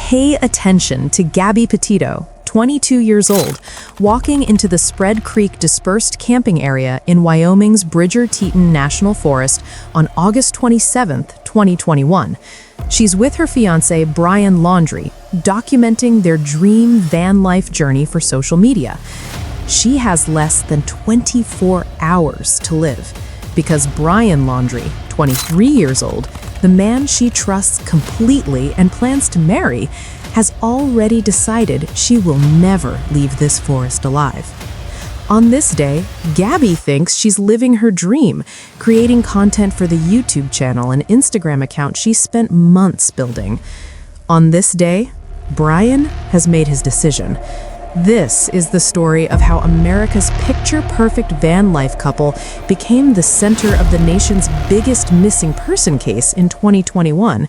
Pay attention to Gabby Petito, 22 years old, walking into the Spread Creek dispersed camping area in Wyoming's Bridger-Teton National Forest on August 27, 2021. She's with her fiancé, Brian Laundrie, documenting their dream van life journey for social media. She has less than 24 hours to live because Brian Laundrie, 23 years old, the man she trusts completely and plans to marry, has already decided she will never leave this forest alive. On this day, Gabby thinks she's living her dream, creating content for the YouTube channel and Instagram account she spent months building. On this day, Brian has made his decision. This is the story of how America's picture-perfect van life couple became the center of the nation's biggest missing person case in 2021,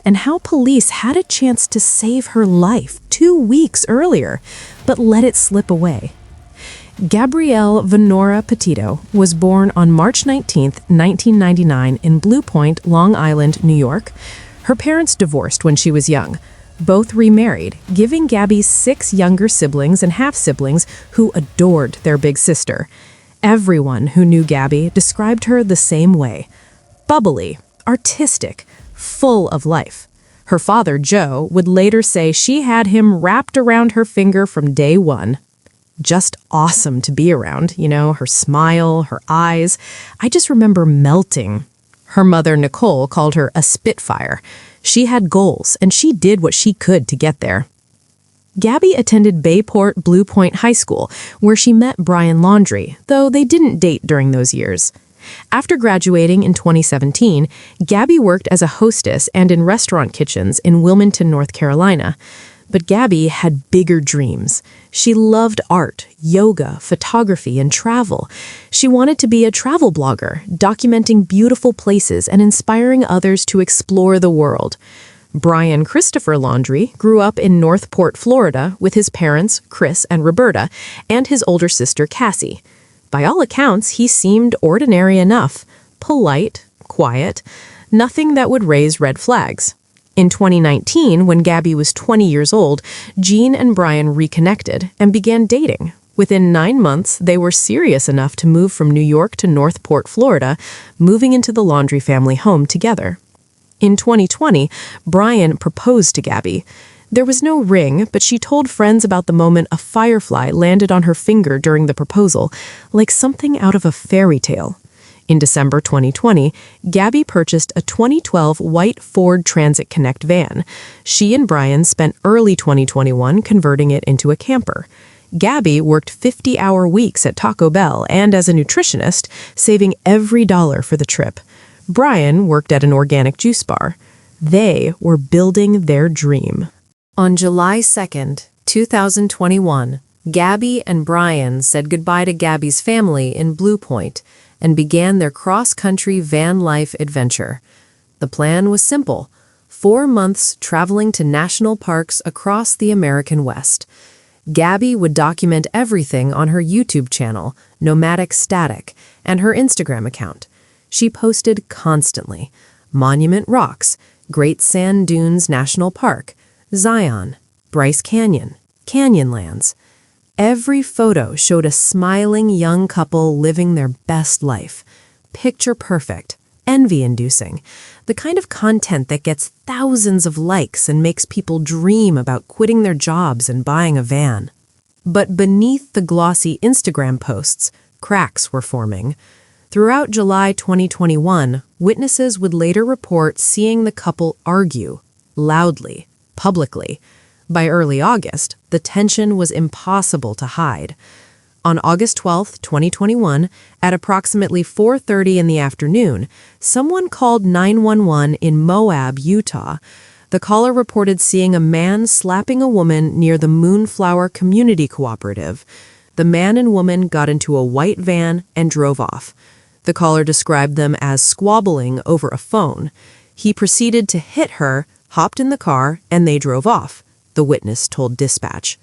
and how police had a chance to save her life 2 weeks earlier, but let it slip away. Gabrielle Venora Petito was born on March 19, 1999 in Blue Point, Long Island, New York. Her parents divorced when she was young. Both remarried, giving Gabby 6 younger siblings and half-siblings who adored their big sister. Everyone who knew Gabby described her the same way: bubbly, artistic, full of life. Her father, Joe, would later say she had him wrapped around her finger from day one. Just awesome to be around, her smile, her eyes. I just remember melting. Her mother, Nicole, called her a spitfire. She had goals, and she did what she could to get there. Gabby attended Bayport Blue Point High School, where she met Brian Laundrie, though they didn't date during those years. After graduating in 2017, Gabby worked as a hostess and in restaurant kitchens in Wilmington, North Carolina. But Gabby had bigger dreams. She loved art, yoga, photography, and travel. She wanted to be a travel blogger, documenting beautiful places and inspiring others to explore the world. Brian Christopher Laundrie grew up in Northport, Florida, with his parents, Chris and Roberta, and his older sister, Cassie. By all accounts, he seemed ordinary enough, polite, quiet, nothing that would raise red flags. In 2019, when Gabby was 20 years old, Jean and Brian reconnected and began dating. Within 9 months, they were serious enough to move from New York to Northport, Florida, moving into the Laundrie family home together. In 2020, Brian proposed to Gabby. There was no ring, but she told friends about the moment a firefly landed on her finger during the proposal, like something out of a fairy tale. In December 2020, Gabby purchased a 2012 white Ford Transit Connect van. She and Brian spent early 2021 converting it into a camper. Gabby worked 50-hour weeks at Taco Bell and as a nutritionist, saving every dollar for the trip. Brian worked at an organic juice bar. They were building their dream. On July 2nd, 2021, Gabby and Brian said goodbye to Gabby's family in Blue Point and began their cross-country van life adventure. The plan was simple: 4 months traveling to national parks across the American West. Gabby would document everything on her YouTube channel, Nomadic Static, and her Instagram account. She posted constantly: Monument Rocks, Great Sand Dunes National Park, Zion, Bryce Canyon, Canyonlands. Every photo showed a smiling young couple living their best life. Picture perfect, envy-inducing, the kind of content that gets thousands of likes and makes people dream about quitting their jobs and buying a van. But beneath the glossy Instagram posts, cracks were forming. Throughout July 2021, witnesses would later report seeing the couple argue, loudly, publicly. By early August, the tension was impossible to hide. On August 12, 2021, at approximately 4:30 in the afternoon, someone called 911 in Moab, Utah. The caller reported seeing a man slapping a woman near the Moonflower Community Cooperative. The man and woman got into a white van and drove off. The caller described them as squabbling over a phone. He proceeded to hit her, hopped in the car, and they drove off, the witness told dispatch.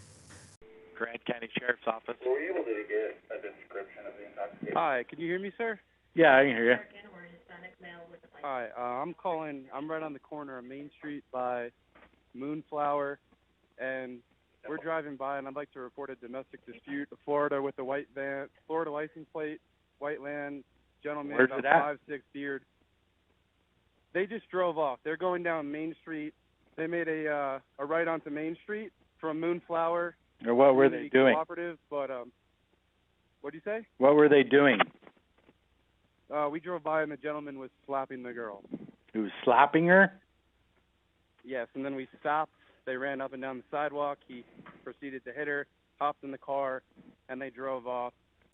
Grant County Sheriff's Office. Were you able to get a description of the intoxication? Hi, can you hear me, sir? Yeah, I can hear you. Hi, I'm calling. I'm right on the corner of Main Street by Moonflower, and we're driving by, and I'd like to report a domestic dispute. Florida with the white van, Florida license plate, white land, gentleman, Where's about it at? 5'6", beard. They just drove off. They're going down Main Street. They made a right onto Main Street from Moonflower. Or what were Community they doing? Cooperative, but what do you say? What were they doing? We drove by, and the gentleman was slapping the girl. He was slapping her? Yes, and then we stopped. They ran up and down the sidewalk. He proceeded to hit her, hopped in the car, and they drove off.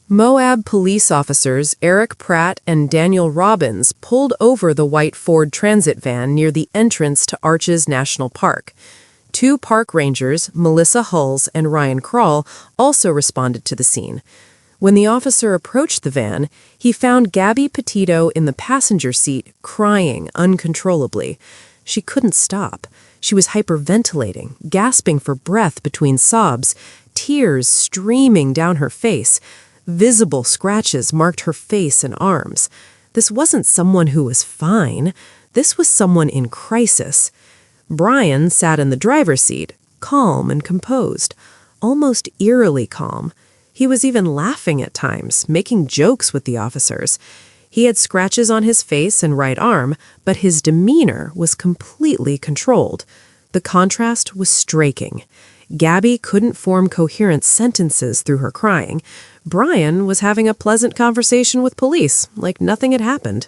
Moab police officers Eric Pratt and Daniel Robbins pulled over the white Ford Transit van near the entrance to Arches National Park. Two park rangers, Melissa Hulls and Ryan Kroll, also responded to the scene. When the officer approached the van, he found Gabby Petito in the passenger seat, crying uncontrollably. She couldn't stop. She was hyperventilating, gasping for breath between sobs, tears streaming down her face. Visible scratches marked her face and arms. This wasn't someone who was fine. This was someone in crisis. Brian sat in the driver's seat, calm and composed, almost eerily calm. He was even laughing at times, making jokes with the officers. He had scratches on his face and right arm, but his demeanor was completely controlled. The contrast was striking. Gabby couldn't form coherent sentences through her crying. Brian was having a pleasant conversation with police, like nothing had happened.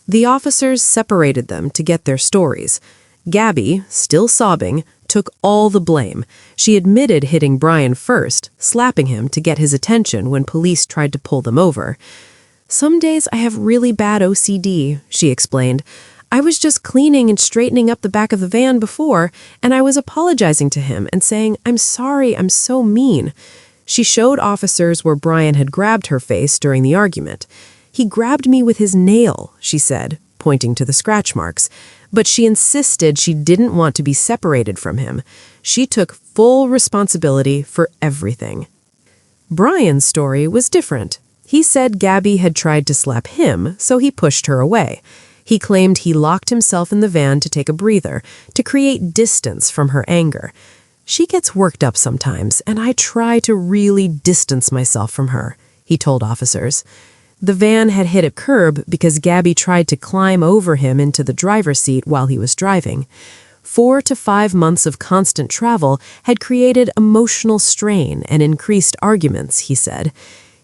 The officers separated them to get their stories. Gabby, still sobbing, took all the blame. She admitted hitting Brian first, slapping him to get his attention when police tried to pull them over. "Some days I have really bad OCD," she explained. "I was just cleaning and straightening up the back of the van before, and I was apologizing to him and saying, 'I'm sorry, I'm so mean.'" She showed officers where Brian had grabbed her face during the argument. "He grabbed me with his nail," she said, pointing to the scratch marks. But she insisted she didn't want to be separated from him. She took full responsibility for everything. Brian's story was different. He said Gabby had tried to slap him, so he pushed her away. He claimed he locked himself in the van to take a breather, to create distance from her anger. "She gets worked up sometimes, and I try to really distance myself from her," he told officers. The van had hit a curb because Gabby tried to climb over him into the driver's seat while he was driving. 4 to 5 months of constant travel had created emotional strain and increased arguments, he said.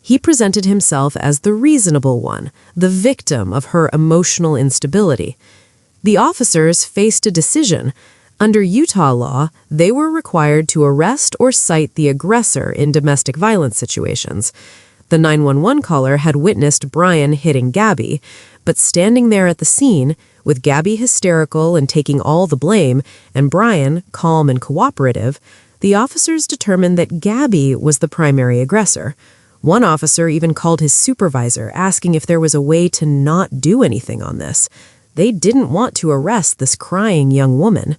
He presented himself as the reasonable one, the victim of her emotional instability. The officers faced a decision. Under Utah law, they were required to arrest or cite the aggressor in domestic violence situations. The 911 caller had witnessed Brian hitting Gabby, but standing there at the scene, with Gabby hysterical and taking all the blame, and Brian calm and cooperative, the officers determined that Gabby was the primary aggressor. One officer even called his supervisor, asking if there was a way to not do anything on this. They didn't want to arrest this crying young woman.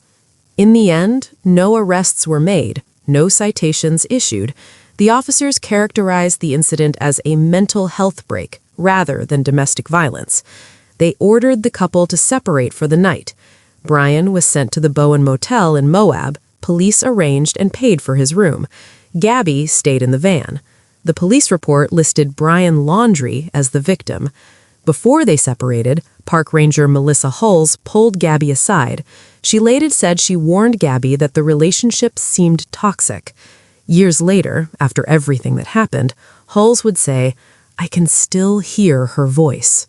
In the end, no arrests were made, no citations issued. The officers characterized the incident as a mental health break rather than domestic violence. They ordered the couple to separate for the night. Brian was sent to the Bowen Motel in Moab. Police arranged and paid for his room. Gabby stayed in the van. The police report listed Brian Laundrie as the victim. Before they separated, Park Ranger Melissa Hulls pulled Gabby aside. She later said she warned Gabby that the relationship seemed toxic. Years later, after everything that happened, Hulls would say, "I can still hear her voice."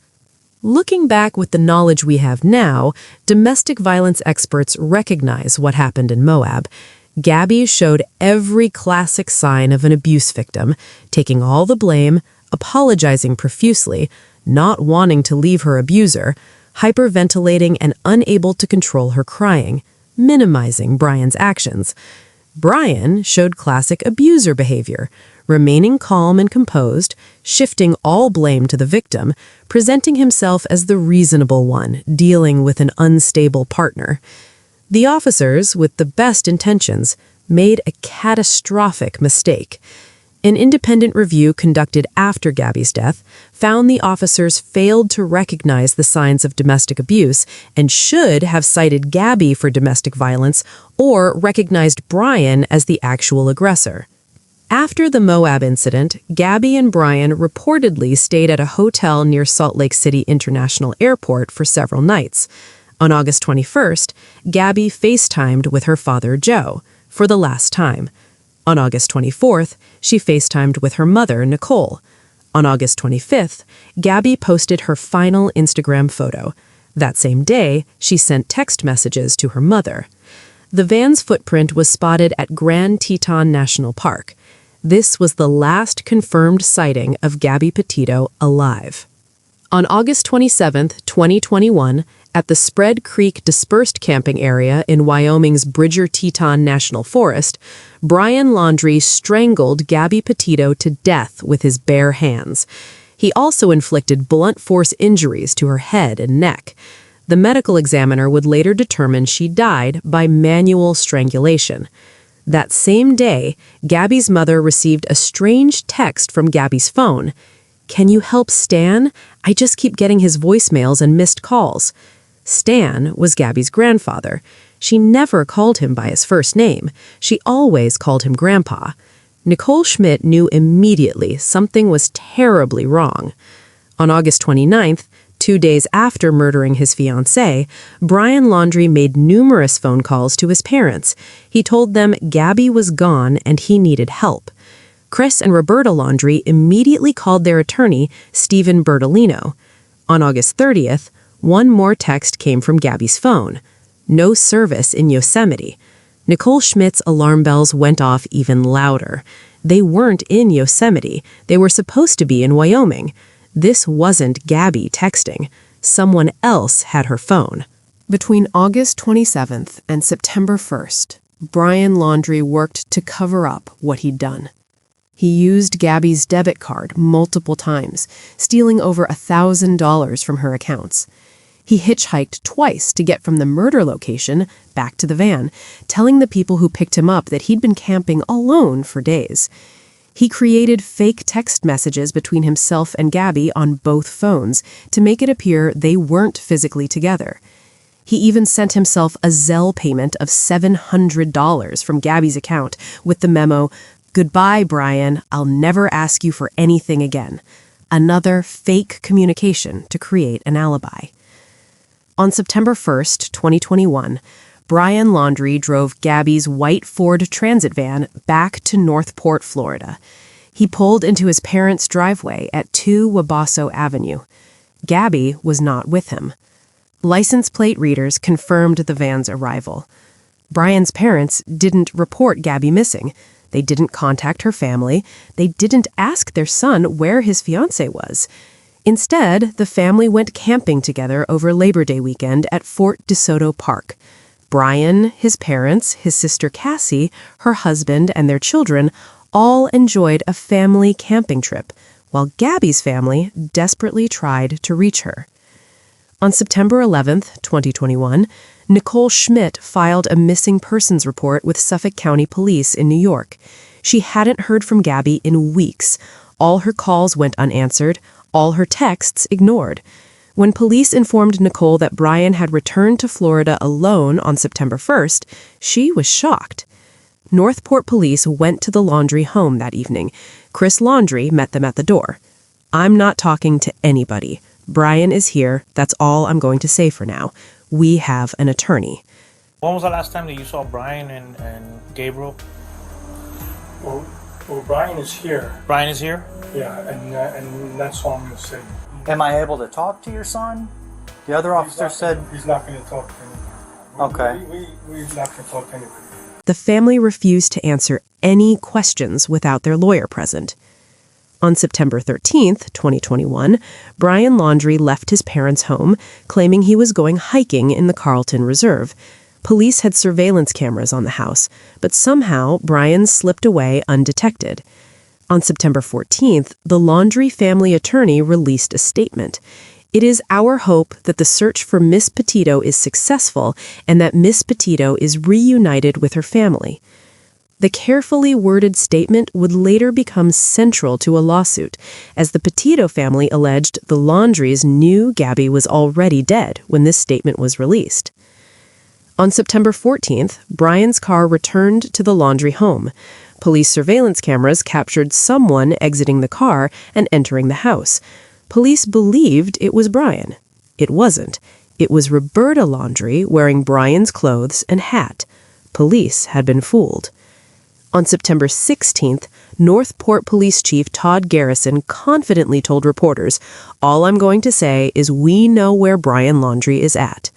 Looking back with the knowledge we have now, domestic violence experts recognize what happened in Moab. Gabby showed every classic sign of an abuse victim, taking all the blame, apologizing profusely, not wanting to leave her abuser, hyperventilating and unable to control her crying, minimizing Brian's actions. Brian showed classic abuser behavior, remaining calm and composed, shifting all blame to the victim, presenting himself as the reasonable one, dealing with an unstable partner. The officers, with the best intentions, made a catastrophic mistake. An independent review conducted after Gabby's death found the officers failed to recognize the signs of domestic abuse and should have cited Gabby for domestic violence or recognized Brian as the actual aggressor. After the Moab incident, Gabby and Brian reportedly stayed at a hotel near Salt Lake City International Airport for several nights. On August 21st, Gabby FaceTimed with her father, Joe, for the last time. On August 24th, she FaceTimed with her mother, Nicole. On August 25th, Gabby posted her final Instagram photo. That same day, she sent text messages to her mother. The van's footprint was spotted at Grand Teton National Park. This was the last confirmed sighting of Gabby Petito alive. On August 27, 2021, at the Spread Creek Dispersed Camping Area in Wyoming's Bridger Teton National Forest, Brian Laundrie strangled Gabby Petito to death with his bare hands. He also inflicted blunt force injuries to her head and neck. The medical examiner would later determine she died by manual strangulation. That same day, Gabby's mother received a strange text from Gabby's phone. "Can you help Stan? I just keep getting his voicemails and missed calls." Stan was Gabby's grandfather. She never called him by his first name. She always called him Grandpa. Nicole Schmidt knew immediately something was terribly wrong. On August 29th, 2 days after murdering his fiancée, Brian Laundrie made numerous phone calls to his parents. He told them Gabby was gone and he needed help. Chris and Roberta Laundrie immediately called their attorney, Stephen Bertolino. On August 30th, one more text came from Gabby's phone. "No service in Yosemite." Nicole Schmidt's alarm bells went off even louder. They weren't in Yosemite. They were supposed to be in Wyoming. This wasn't Gabby texting. Someone else had her phone. Between August 27th and September 1st, Brian Laundrie worked to cover up what he'd done. He used Gabby's debit card multiple times, stealing over $1,000 from her accounts. He hitchhiked twice to get from the murder location back to the van, telling the people who picked him up that he'd been camping alone for days. He created fake text messages between himself and Gabby on both phones to make it appear they weren't physically together. He even sent himself a Zelle payment of $700 from Gabby's account with the memo, "Goodbye, Brian, I'll never ask you for anything again." Another fake communication to create an alibi. On September 1st, 2021, Brian Laundrie drove Gabby's white Ford Transit van back to Northport, Florida. He pulled into his parents' driveway at 2 Wabasso Avenue. Gabby was not with him. License plate readers confirmed the van's arrival. Brian's parents didn't report Gabby missing. They didn't contact her family. They didn't ask their son where his fiancée was. Instead, the family went camping together over Labor Day weekend at Fort DeSoto Park. Brian, his parents, his sister Cassie, her husband, and their children all enjoyed a family camping trip, while Gabby's family desperately tried to reach her. On September 11th, 2021, Nicole Schmidt filed a missing persons report with Suffolk County Police in New York. She hadn't heard from Gabby in weeks. All her calls went unanswered, all her texts ignored. When police informed Nicole that Brian had returned to Florida alone on September 1st, she was shocked. Northport police went to the Laundrie home that evening. Chris Laundrie met them at the door. "I'm not talking to anybody. Brian is here. That's all I'm going to say for now. We have an attorney." When was the last time that you saw Brian and Gabriel? Well, Brian is here. Brian is here? Yeah, and that's all I'm going to say. Am I able to talk to your son? The other officer said... He's not going to talk to anybody. Okay. We're not going to talk to anybody. The family refused to answer any questions without their lawyer present. On September 13th, 2021, Brian Laundrie left his parents' home, claiming he was going hiking in the Carlton Reserve. Police had surveillance cameras on the house, but somehow Brian slipped away undetected. On September 14th, the Laundrie family attorney released a statement. "It is our hope that the search for Miss Petito is successful and that Miss Petito is reunited with her family." The carefully worded statement would later become central to a lawsuit, as the Petito family alleged the Laundries knew Gabby was already dead when this statement was released. On September 14th, Brian's car returned to the Laundrie home. Police surveillance cameras captured someone exiting the car and entering the house. Police believed it was Brian. It wasn't. It was Roberta Laundrie wearing Brian's clothes and hat. Police had been fooled. On September 16th, Northport Police Chief Todd Garrison confidently told reporters, "All I'm going to say is we know where Brian Laundrie is at."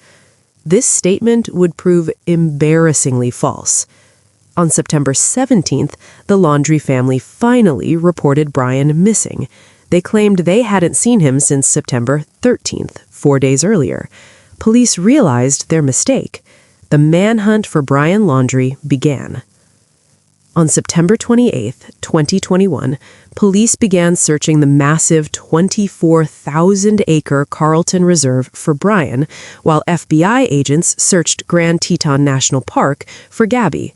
This statement would prove embarrassingly false. On September 17th, the Laundrie family finally reported Brian missing. They claimed they hadn't seen him since September 13th, 4 days earlier. Police realized their mistake. The manhunt for Brian Laundrie began. On September 28, 2021, police began searching the massive 24,000-acre Carlton Reserve for Brian, while FBI agents searched Grand Teton National Park for Gabby.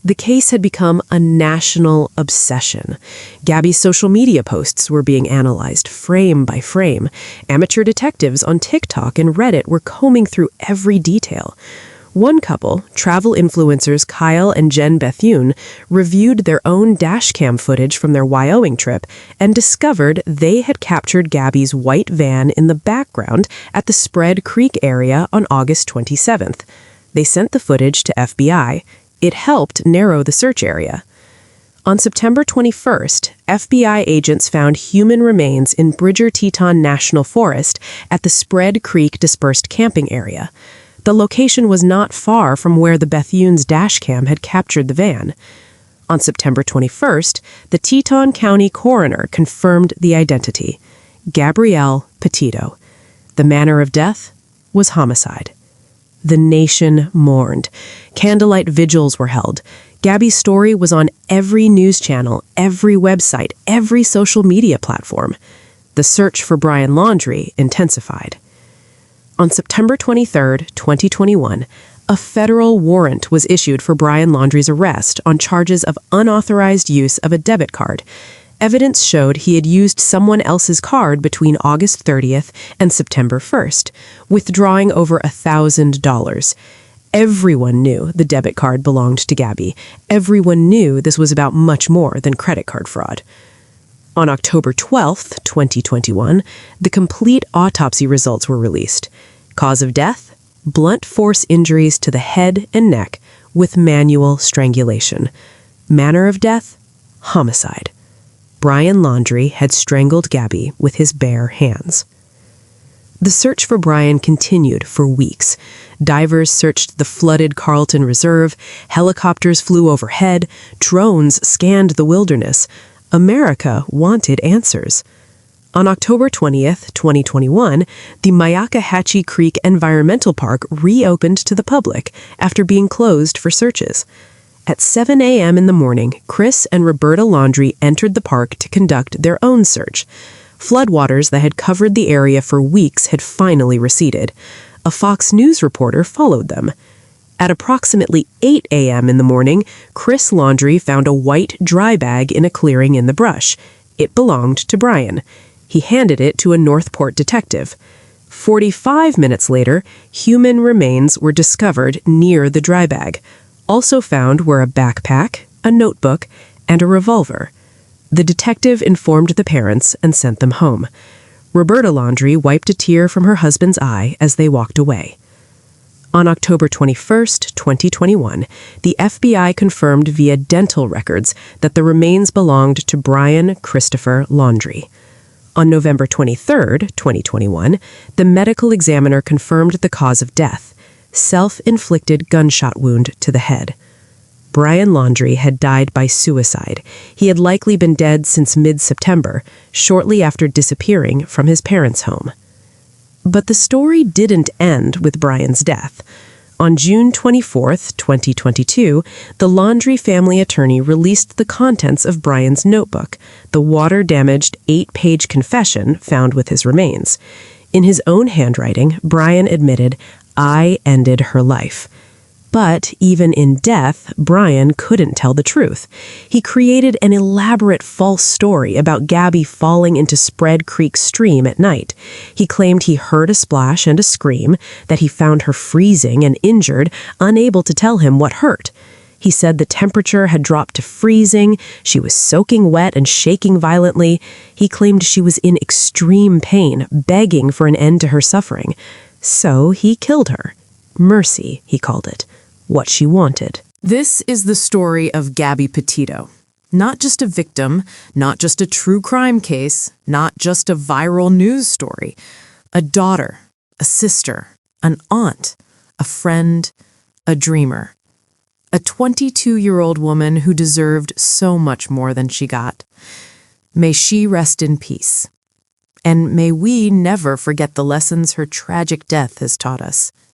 The case had become a national obsession. Gabby's social media posts were being analyzed frame by frame. Amateur detectives on TikTok and Reddit were combing through every detail. One couple, travel influencers Kyle and Jen Bethune, reviewed their own dashcam footage from their Wyoming trip and discovered they had captured Gabby's white van in the background at the Spread Creek area on August 27th. They sent the footage to FBI. It helped narrow the search area. On September 21st, FBI agents found human remains in Bridger Teton National Forest at the Spread Creek dispersed camping area. The location was not far from where the Bethune's dashcam had captured the van. On September 21st, the Teton County coroner confirmed the identity: Gabrielle Petito. The manner of death was homicide. The nation mourned. Candlelight vigils were held. Gabby's story was on every news channel, every website, every social media platform. The search for Brian Laundrie intensified. On September 23, 2021, a federal warrant was issued for Brian Laundrie's arrest on charges of unauthorized use of a debit card. Evidence showed he had used someone else's card between August 30th and September 1st, withdrawing over $1,000. Everyone knew the debit card belonged to Gabby. Everyone knew this was about much more than credit card fraud. On October 12th, 2021, the complete autopsy results were released. Cause of death: blunt force injuries to the head and neck with manual strangulation. Manner of death: homicide. Brian Laundrie had strangled Gabby with his bare hands. The search for Brian continued for weeks. Divers searched the flooded Carlton Reserve, helicopters flew overhead, drones scanned the wilderness. America wanted answers. On October 20th, 2021, the Myakkahatchee Creek Environmental Park reopened to the public after being closed for searches. At 7 a.m. in the morning, Chris and Roberta Laundrie entered the park to conduct their own search. Floodwaters that had covered the area for weeks had finally receded. A Fox News reporter followed them. At approximately 8 a.m. in the morning, Chris Laundrie found a white dry bag in a clearing in the brush. It belonged to Brian. He handed it to a Northport detective. 45 minutes later, human remains were discovered near the dry bag. Also found were a backpack, a notebook, and a revolver. The detective informed the parents and sent them home. Roberta Laundrie wiped a tear from her husband's eye as they walked away. On October 21st, 2021, the FBI confirmed via dental records that the remains belonged to Brian Christopher Laundrie. On November 23rd, 2021, the medical examiner confirmed the cause of death: self-inflicted gunshot wound to the head. Brian Laundrie had died by suicide. He had likely been dead since mid-September, shortly after disappearing from his parents' home. But the story didn't end with Brian's death. On June 24, 2022, the Laundrie family attorney released the contents of Brian's notebook, the water-damaged 8-page confession found with his remains. In his own handwriting, Brian admitted, "I ended her life." But even in death, Brian couldn't tell the truth. He created an elaborate false story about Gabby falling into Spread Creek stream at night. He claimed he heard a splash and a scream, that he found her freezing and injured, unable to tell him what hurt. He said the temperature had dropped to freezing, she was soaking wet and shaking violently. He claimed she was in extreme pain, begging for an end to her suffering. So he killed her. Mercy, he called it. What she wanted. This is the story of Gabby Petito. Not just a victim, not just a true crime case, not just a viral news story. A daughter, a sister, an aunt, a friend, a dreamer. A 22-year-old woman who deserved so much more than she got. May she rest in peace. And may we never forget the lessons her tragic death has taught us.